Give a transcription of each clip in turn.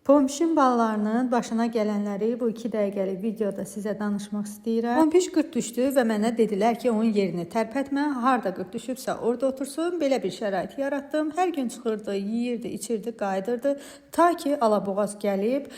Pompiş balalarının başına gələnləri bu 2 dəqiqəlik videoda sizə danışmaq istəyirəm. Pompiş qırd düşdü və mənə dedilər ki, onun yerini tərpətmə, harda qırd düşübsə orada otursun. Belə bir şərait yaratdım. Hər gün çıxırdı, yeyirdi, içirdi, qayıdırdı. Ta ki alaboğaz gəlib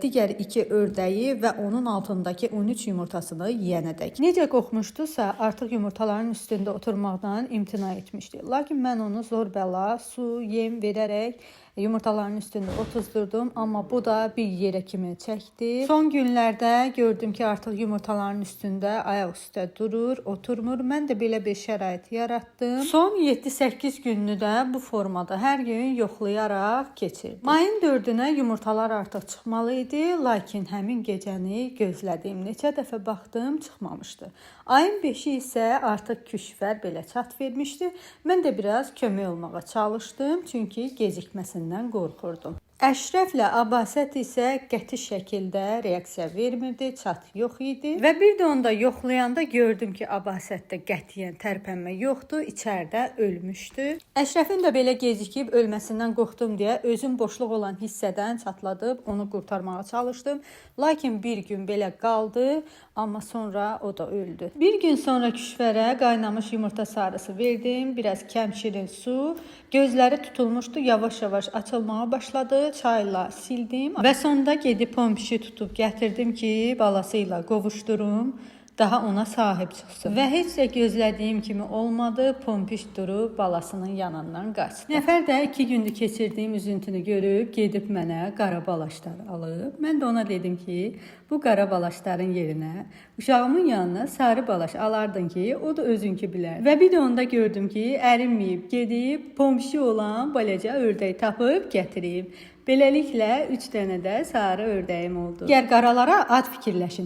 digər 2 ördəyi və onun altındakı 13 yumurtasını yeyənədək. Necə qorxmuşdusa artıq yumurtaların üstündə oturmaqdan imtina etmişdi. Lakin mən onu zor bəla, su, yem verərək yumurtaların üstündə otuzdurdum, amma bu da bir yerə kimi çəkdi. Son günlərdə gördüm ki, artıq yumurtaların üstündə ayaq üstə durur, oturmur. Mən də belə bir şərait yaratdım. Son 7-8 gününü də bu formada hər gün yoxlayaraq keçirdim. Mayın 4-ünə yumurtalar artıq çıxmalı idi, lakin həmin gecəni gözlədim. Neçə dəfə baxdım, çıxmamışdı. Ayın 5-i isə artıq küşfər belə çat vermişdi. Mən də biraz kömək olmağa çalışdım, çünki gecikməsindən qorxurdum. Əşrəflə Abasət isə qəti şəkildə reaksiya vermirdi, çat yox idi. Və bir də onda yoxlayanda gördüm ki, Abasətdə qətiyyən tərpənmə yoxdur, içəridə ölmüşdü. Əşrəfin də belə gecikib ölməsindən qorxdum deyə özüm boşluq olan hissədən çatladıb onu qurtarmağa çalışdım. Lakin bir gün belə qaldı, amma sonra o da öldü. Bir gün sonra küşfərə qaynamış yumurta sarısı verdim, biraz kəmşirin su, gözləri tutulmuşdu, yavaş-yavaş açılmağa başladı. Çayla sildim və sonda gedib Pompişi tutub gətirdim ki, balası ilə qovuşdurum, daha ona sahib çıxsın. Və heç də gözlədiyim kimi olmadı, Pompiş durub balasının yanından qaçdı. Nəfər də 2 gündür keçirdiyim üzüntünü görüb, gedib mənə qara balaşlar alıb. Mən də ona dedim ki, bu qara balaşların yerinə uşağımın yanına sarı balaş alardın ki, o da özünkü bilər. Və bir də onda gördüm ki, ərinməyib, gedib Pompişi olan balaca ördək tapıb gətirib. Beləliklə 3 dənə də sarı ördəyim oldu. Gəl qaralara ad fikirləşin.